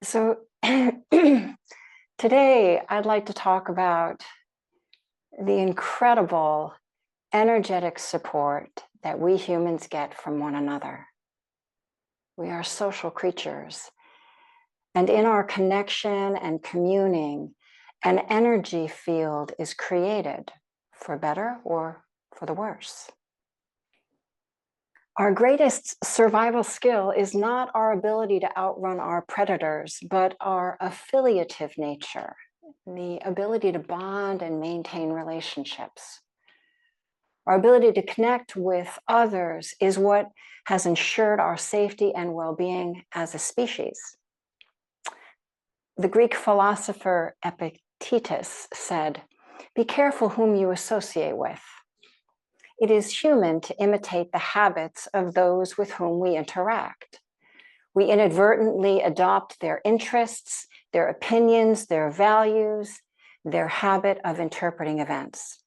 So today I'd like to talk about the incredible energetic support that we humans get from one another. We are social creatures, and in our connection and communing, an energy field is created for better or for the worse. Our greatest survival skill is not our ability to outrun our predators, but our affiliative nature, the ability to bond and maintain relationships. Our ability to connect with others is what has ensured our safety and well-being as a species. The Greek philosopher Epictetus said, "Be careful whom you associate with. It is human to imitate the habits of those with whom we interact. We inadvertently adopt their interests, their opinions, their values, their habit of interpreting events."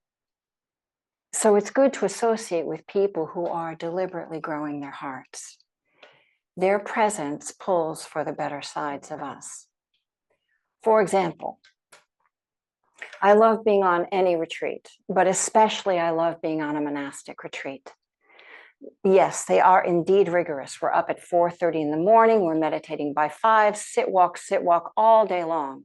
So it's good to associate with people who are deliberately growing their hearts. Their presence pulls for the better sides of us. For example, I love being on any retreat, but especially I love being on a monastic retreat. Yes, they are indeed rigorous. We're up at 4:30 in the morning. We're meditating by 5, sit, walk all day long.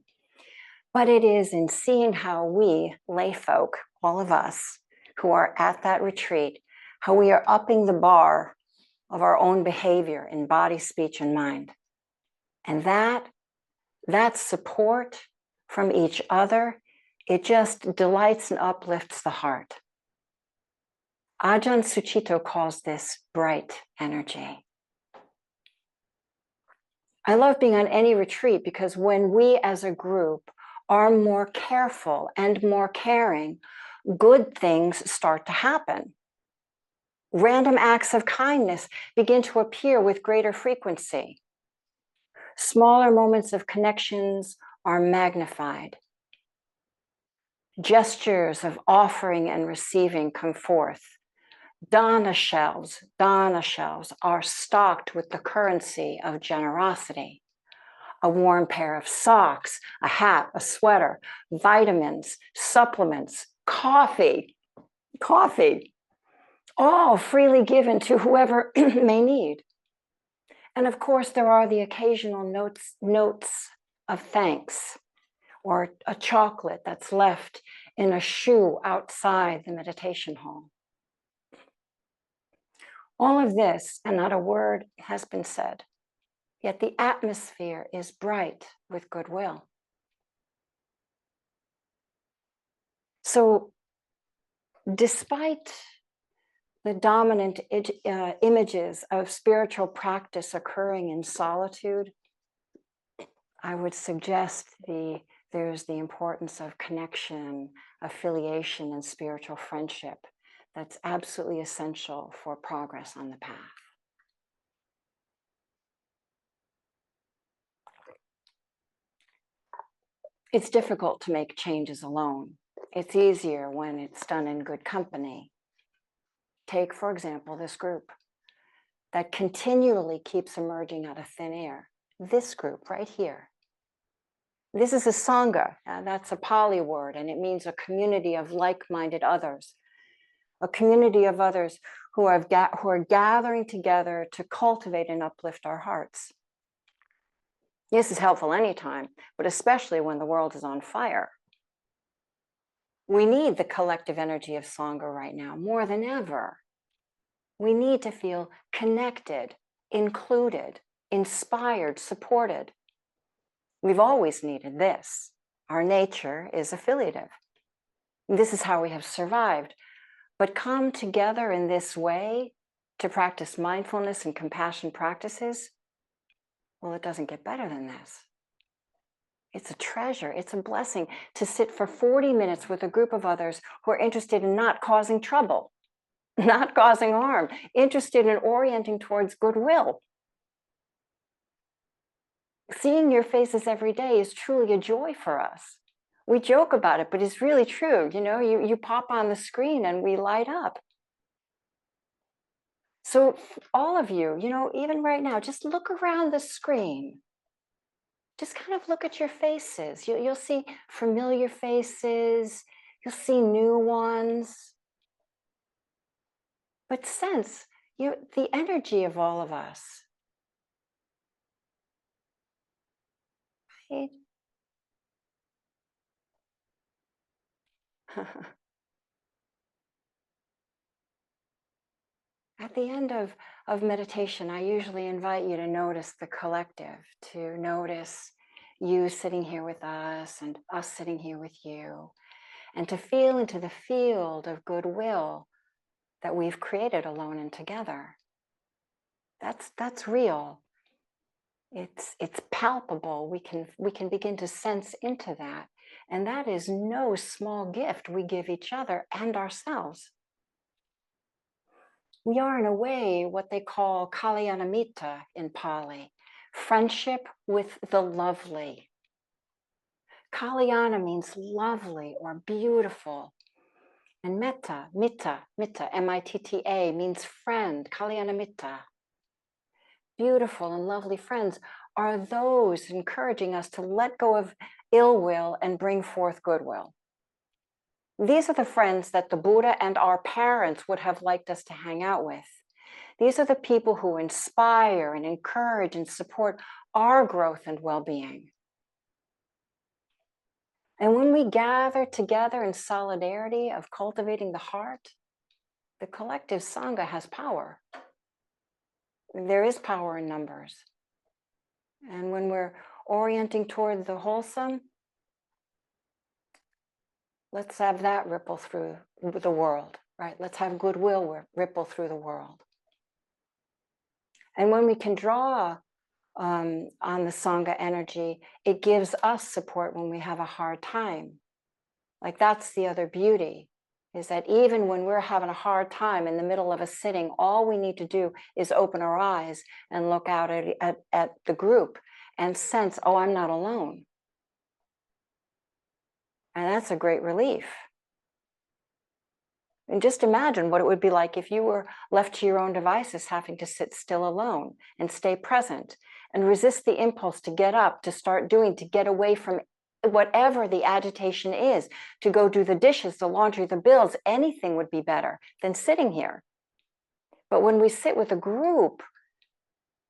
But it is in seeing how we, lay folk, all of us who are at that retreat, how we are upping the bar of our own behavior in body, speech, and mind. And that support from each other, it just delights and uplifts the heart. Ajahn Sucitto calls this bright energy. I love being on any retreat because when we as a group are more careful and more caring, good things start to happen. Random acts of kindness begin to appear with greater frequency. Smaller moments of connections are magnified. Gestures of offering and receiving come forth. Dana shelves are stocked with the currency of generosity. A warm pair of socks, a hat, a sweater, vitamins, supplements, coffee, all freely given to whoever may need. And of course, there are the occasional notes of thanks, or a chocolate that's left in a shoe outside the meditation hall. All of this, and not a word has been said, yet the atmosphere is bright with goodwill. So, despite the dominant images of spiritual practice occurring in solitude, I would suggest there's the importance of connection, affiliation, and spiritual friendship that's absolutely essential for progress on the path. It's difficult to make changes alone. It's easier when it's done in good company. Take, for example, this group that continually keeps emerging out of thin air. This group right here. This is a Sangha, that's a Pali word, and it means a community of like-minded others. A community of others who are gathering together to cultivate and uplift our hearts. This is helpful anytime, but especially when the world is on fire. We need the collective energy of Sangha right now, more than ever. We need to feel connected, included, inspired, supported. We've always needed this. Our nature is affiliative. This is how we have survived. But come together in this way to practice mindfulness and compassion practices, well, it doesn't get better than this. It's a treasure, it's a blessing to sit for 40 minutes with a group of others who are interested in not causing trouble, not causing harm, interested in orienting towards goodwill. Seeing your faces every day is truly a joy for us. We joke about it, but it's really true. You know, you pop on the screen and we light up. So all of you, you know, even right now, just look around the screen. just kind of look at your faces. You'll see familiar faces, you'll see new ones, but sense the energy of all of us. Right? At the end of meditation, I usually invite you to notice the collective, to notice you sitting here with us and us sitting here with you, and to feel into the field of goodwill that we've created alone and together. That's real. It's palpable. We can begin to sense into that. And that is no small gift we give each other and ourselves. We are, in a way, what they call kalyanamitta in Pali, friendship with the lovely. Kalyana means lovely or beautiful. And mitta, M-I-T-T-A, means friend, kalyanamitta. Beautiful and lovely friends are those encouraging us to let go of ill will and bring forth goodwill. These are the friends that the Buddha and our parents would have liked us to hang out with. These are the people who inspire and encourage and support our growth and well-being. And when we gather together in solidarity of cultivating the heart, the collective Sangha has power. There is power in numbers. And when we're orienting toward the wholesome, let's have that ripple through the world, right? Let's have goodwill ripple through the world. And when we can draw on the Sangha energy, it gives us support when we have a hard time. Like, that's the other beauty, is that even when we're having a hard time in the middle of a sitting, all we need to do is open our eyes and look out at the group and sense, oh, I'm not alone. And that's a great relief. And just imagine what it would be like if you were left to your own devices, having to sit still alone and stay present and resist the impulse to get up, to start doing, to get away from whatever the agitation is, to go do the dishes, the laundry, the bills. Anything would be better than sitting here. But when we sit with a group,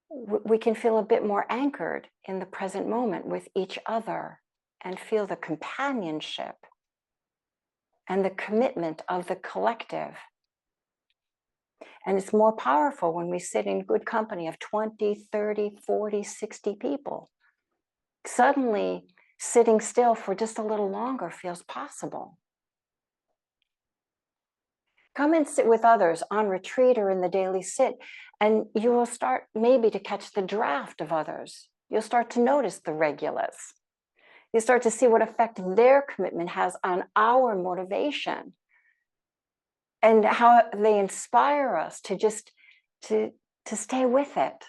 we can feel a bit more anchored in the present moment with each other and feel the companionship and the commitment of the collective. And it's more powerful when we sit in good company of 20, 30, 40, 60 people. Suddenly, sitting still for just a little longer feels possible. Come and sit with others on retreat or in the daily sit, and you will start maybe to catch the draft of others. You'll start to notice the regulars. You start to see what effect their commitment has on our motivation and how they inspire us to just to stay with it.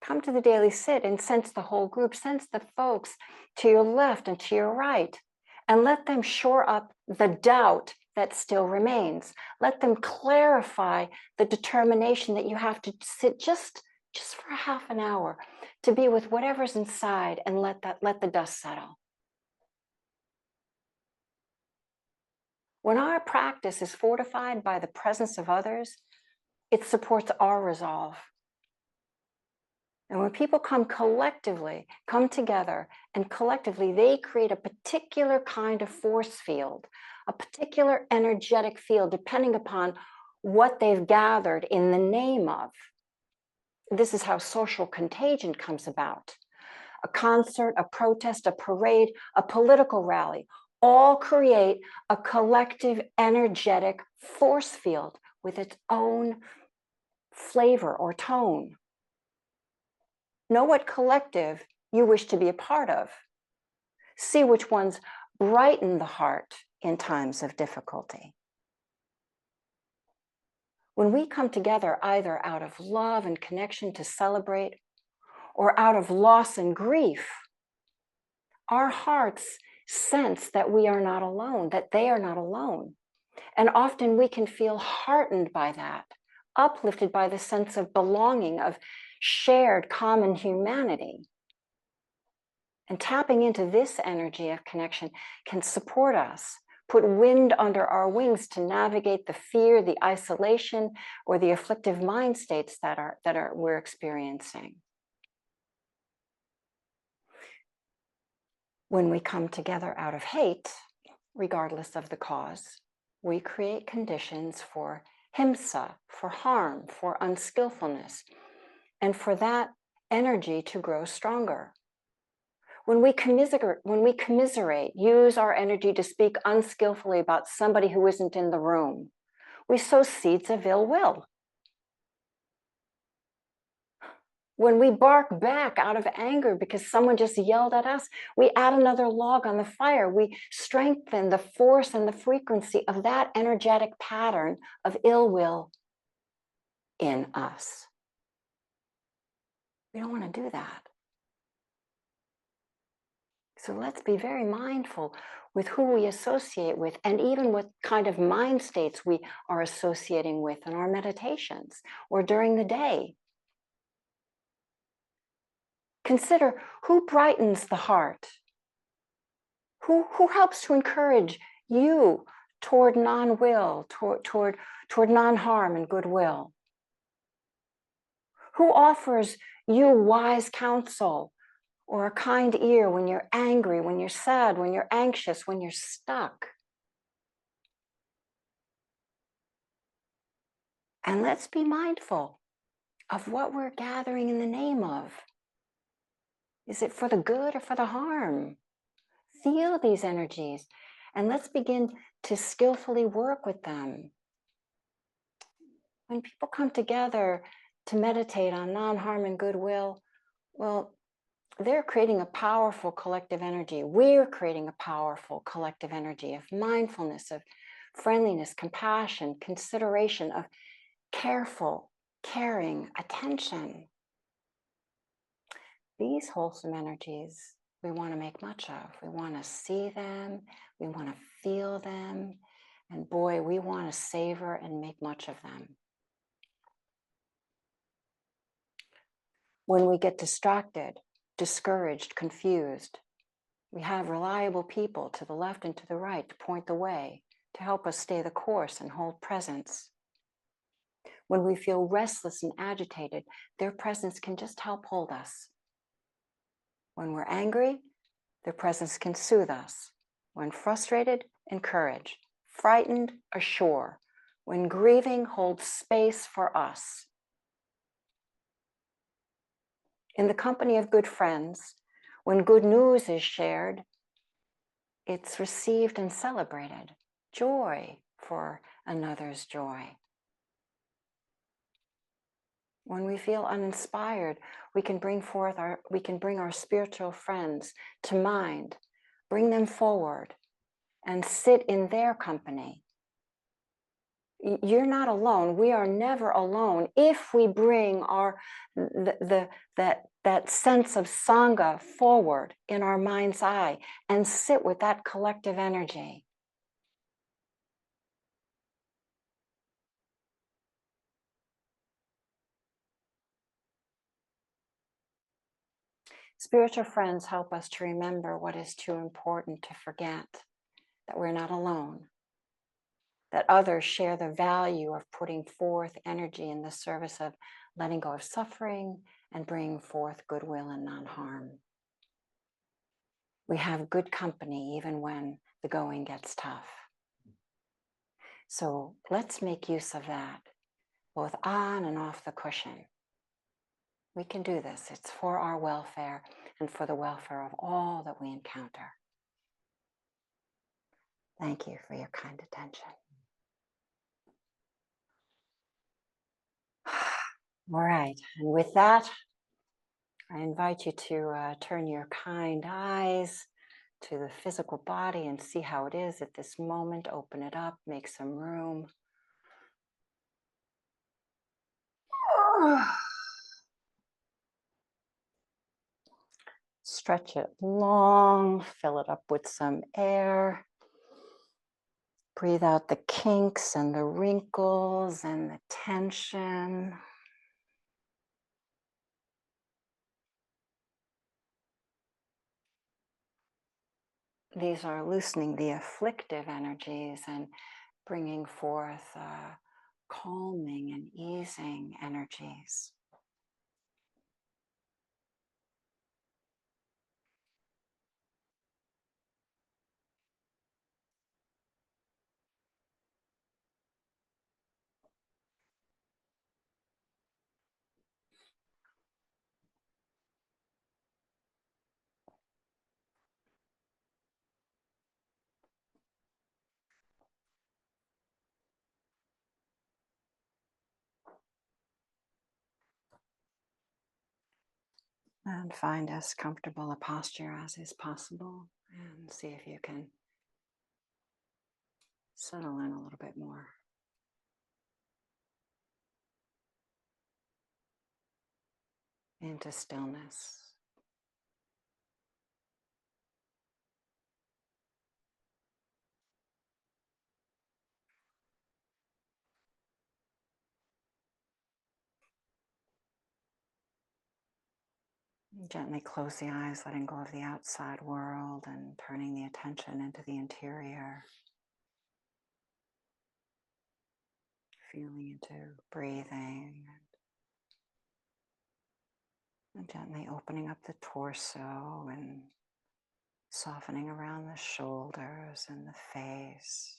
Come to the daily sit and sense the whole group, sense the folks to your left and to your right, and let them shore up the doubt that still remains. Let them clarify the determination that you have to sit just for half an hour to be with whatever's inside and let the dust settle. When our practice is fortified by the presence of others, it supports our resolve. And when people come together, and collectively, they create a particular kind of force field, a particular energetic field, depending upon what they've gathered in the name of. This is how social contagion comes about. A concert, a protest, a parade, a political rally, all create a collective energetic force field with its own flavor or tone. Know what collective you wish to be a part of. See which ones brighten the heart in times of difficulty. When we come together either out of love and connection to celebrate or out of loss and grief, our hearts sense that we are not alone, that they are not alone. And often we can feel heartened by that, uplifted by the sense of belonging, of shared common humanity. And tapping into this energy of connection can support us, put wind under our wings to navigate the fear, the isolation, or the afflictive mind states that we're experiencing. When we come together out of hate, regardless of the cause, we create conditions for himsa, for harm, for unskillfulness, and for that energy to grow stronger. When we commiserate, use our energy to speak unskillfully about somebody who isn't in the room, we sow seeds of ill will. When we bark back out of anger because someone just yelled at us, we add another log on the fire. We strengthen the force and the frequency of that energetic pattern of ill will in us. We don't want to do that. So let's be very mindful with who we associate with, and even what kind of mind states we are associating with in our meditations or during the day. Consider who brightens the heart, who helps to encourage you toward non-will, toward non-harm and goodwill. Who offers you wise counsel or a kind ear when you're angry, when you're sad, when you're anxious, when you're stuck. And let's be mindful of what we're gathering in the name of. Is it for the good or for the harm? Feel these energies and let's begin to skillfully work with them. When people come together to meditate on non-harm and goodwill, well, they're creating a powerful collective energy. We're creating a powerful collective energy of mindfulness, of friendliness, compassion, consideration, of careful, caring attention. These wholesome energies we want to make much of. We want to see them, we want to feel them, and boy, we want to savor and make much of them. When we get distracted, discouraged, confused, we have reliable people to the left and to the right to point the way, to help us stay the course and hold presence. When we feel restless and agitated, their presence can just help hold us. When we're angry, their presence can soothe us. When frustrated, encourage. Frightened, assure. When grieving, hold space for us. In the company of good friends, when good news is shared, it's received and celebrated. Joy for another's joy. When we feel uninspired, we can bring our spiritual friends to mind, bring them forward, and sit in their company. You're not alone. We are never alone if we bring that sense of Sangha forward in our mind's eye and sit with that collective energy. Spiritual friends help us to remember what is too important to forget, that we're not alone, that others share the value of putting forth energy in the service of letting go of suffering and bringing forth goodwill and non-harm. We have good company even when the going gets tough. So let's make use of that, both on and off the cushion. We can do this. It's for our welfare and for the welfare of all that we encounter. Thank you for your kind attention. All right, and with that, I invite you to turn your kind eyes to the physical body and see how it is at this moment. Open it up, make some room. Stretch it long, fill it up with some air. Breathe out the kinks and the wrinkles and the tension. These are loosening the afflictive energies and bringing forth calming and easing energies. And find as comfortable a posture as is possible and see if you can settle in a little bit more into stillness. Gently close the eyes, letting go of the outside world and turning the attention into the interior. Feeling into breathing and gently opening up the torso and softening around the shoulders and the face.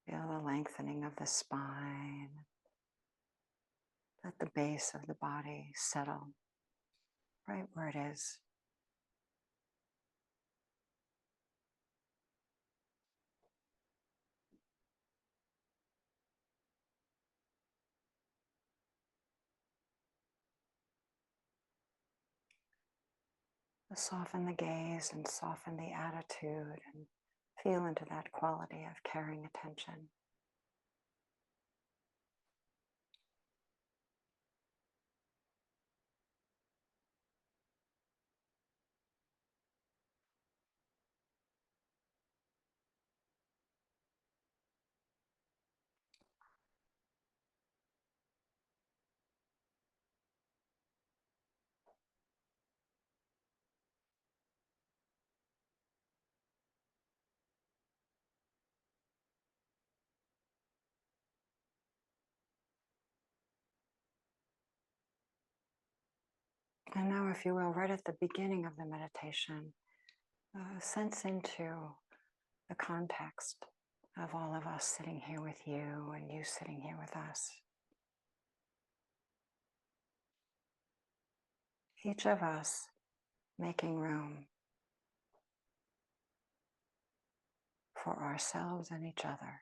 Feel the lengthening of the spine. Let the base of the body settle right where it is. Soften the gaze and soften the attitude and feel into that quality of caring attention. And now, if you will, right at the beginning of the meditation, sense into the context of all of us sitting here with you and you sitting here with us. Each of us making room for ourselves and each other.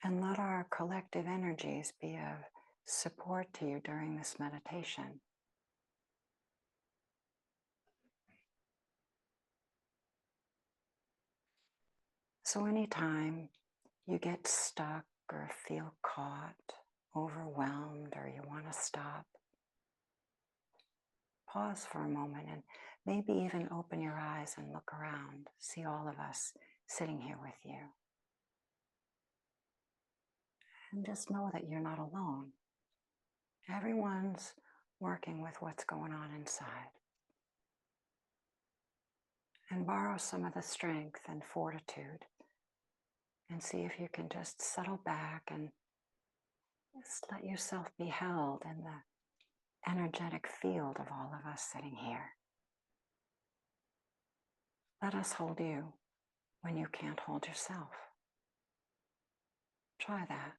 And let our collective energies be of support to you during this meditation. So anytime you get stuck or feel caught, overwhelmed, or you want to stop, pause for a moment and maybe even open your eyes and look around. See all of us sitting here with you. And just know that you're not alone. Everyone's working with what's going on inside. And borrow some of the strength and fortitude and see if you can just settle back and just let yourself be held in the energetic field of all of us sitting here. Let us hold you when you can't hold yourself. Try that.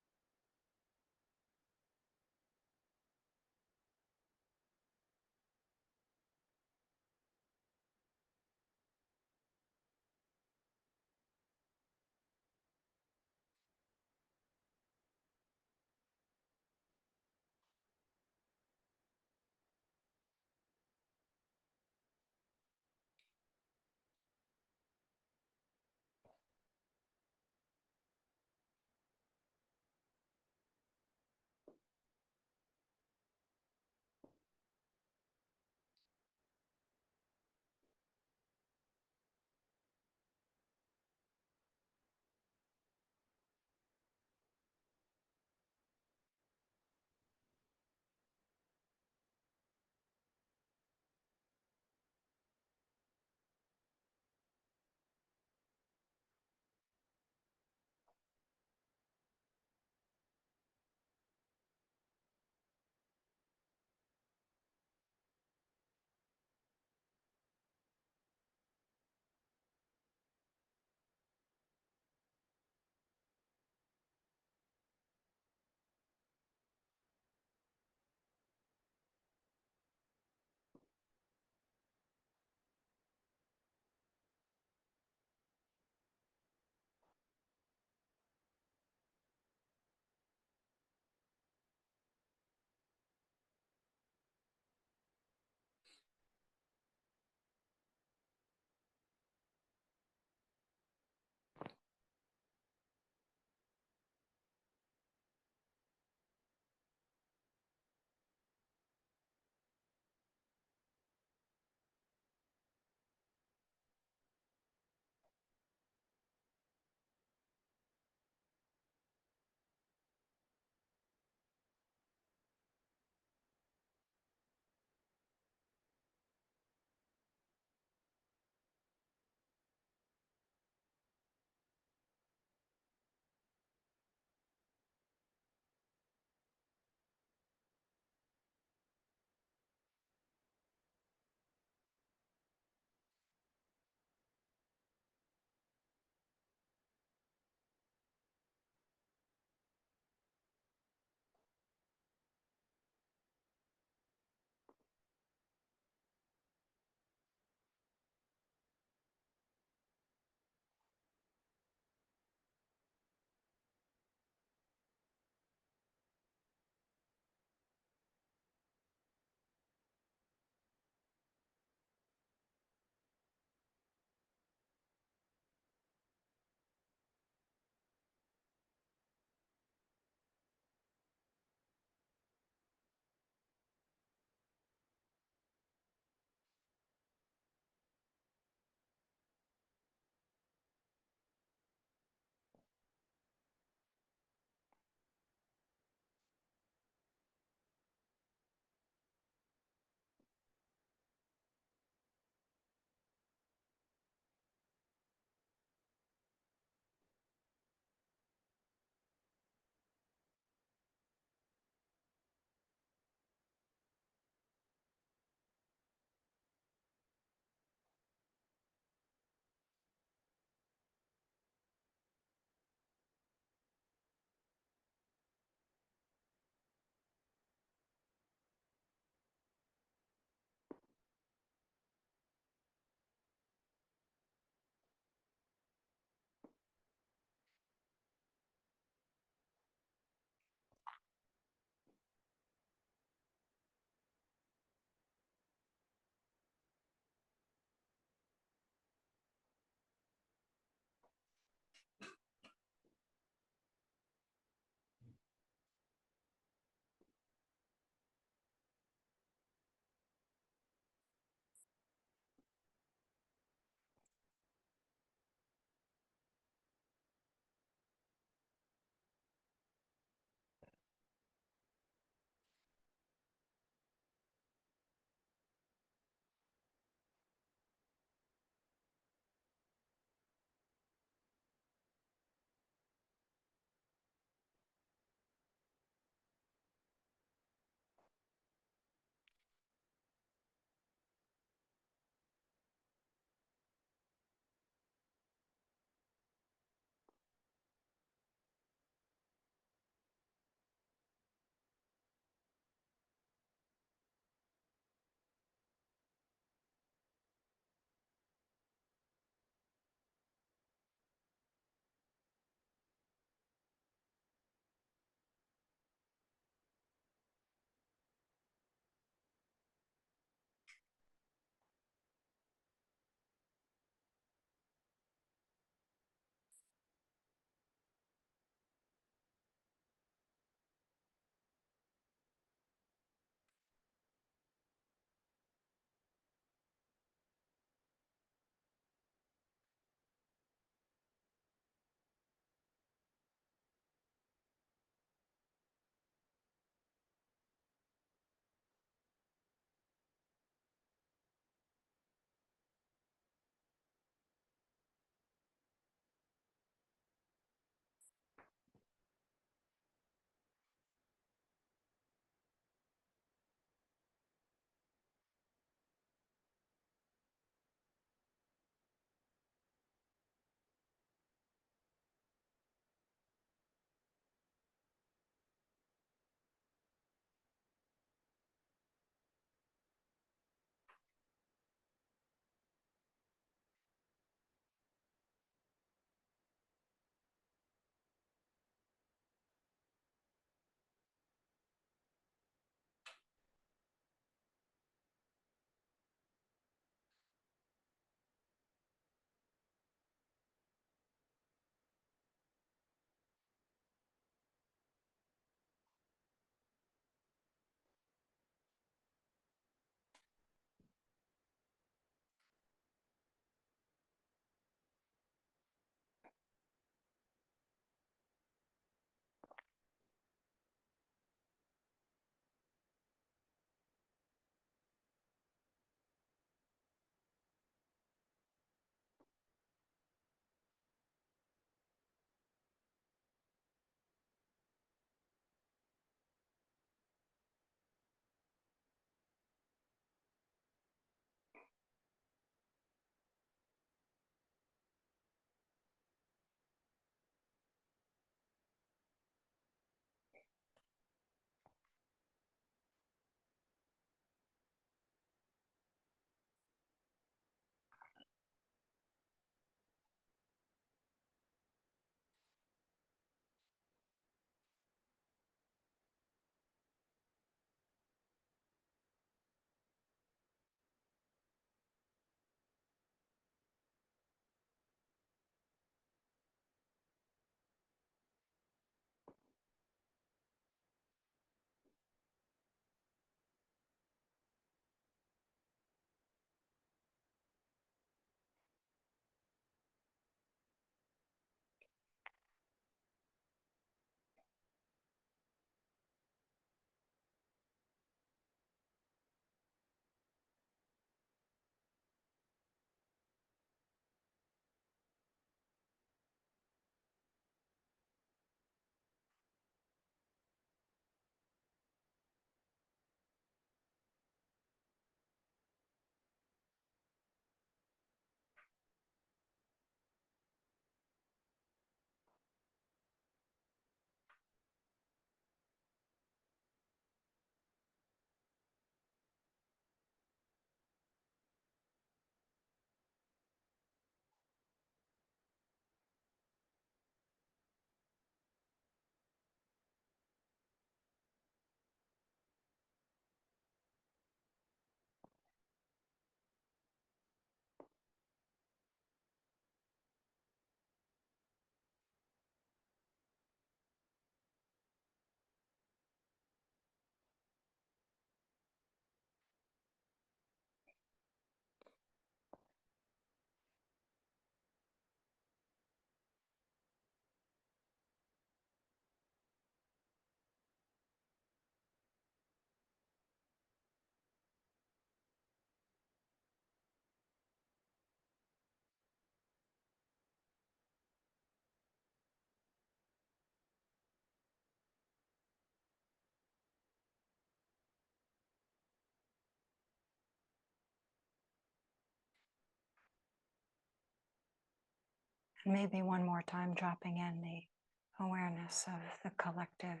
And maybe one more time, dropping in the awareness of the collective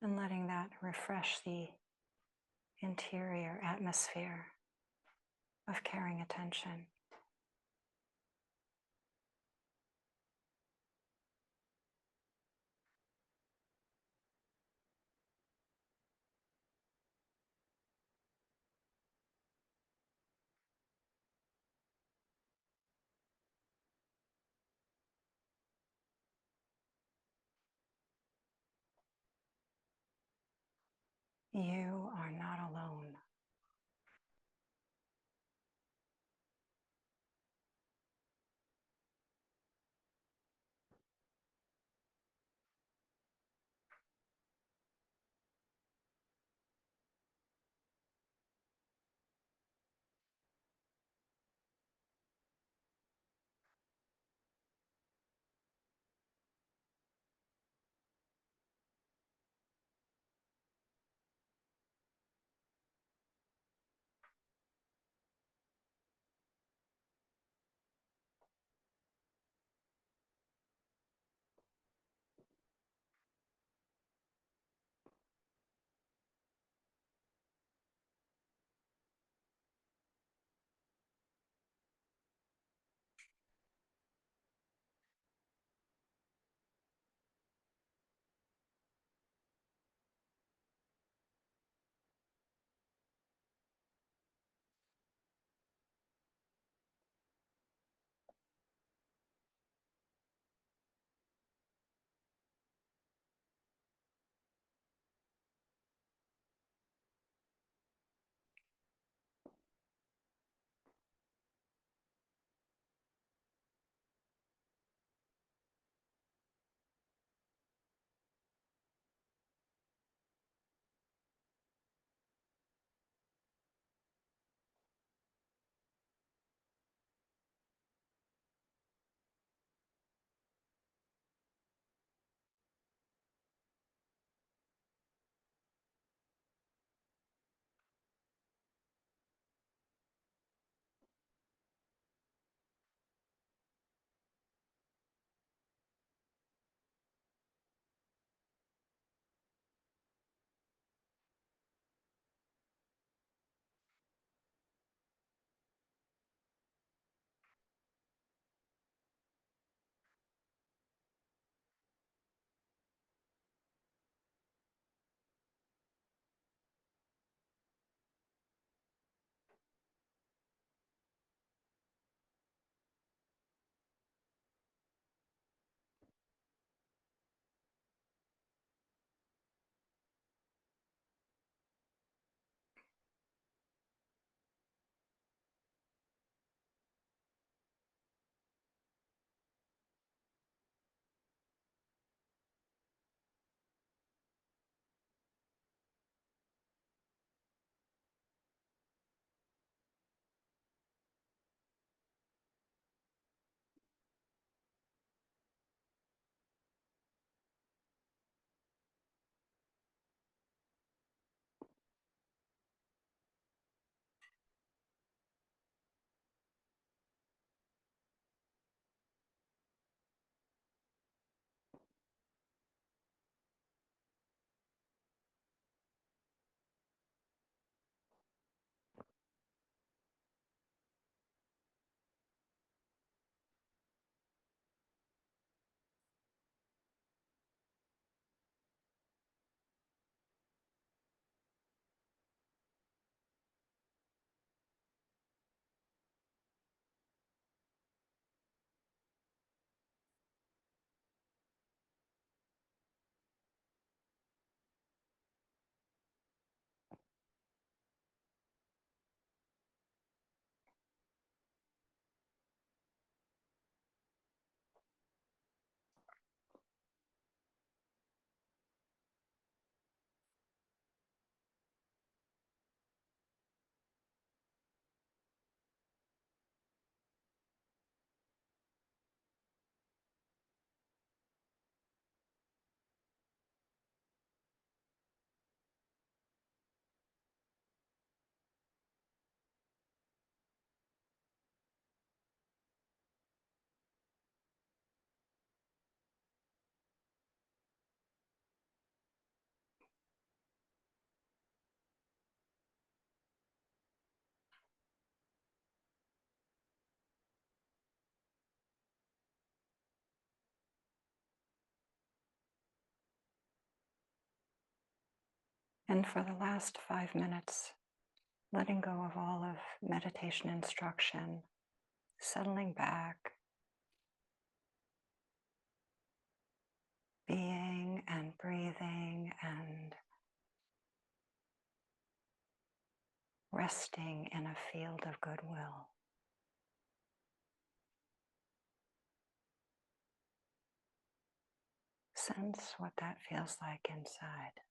and letting that refresh the interior atmosphere of caring attention. You are not alone. And for the last 5 minutes, letting go of all of meditation instruction, settling back, being and breathing and resting in a field of goodwill. Sense what that feels like inside.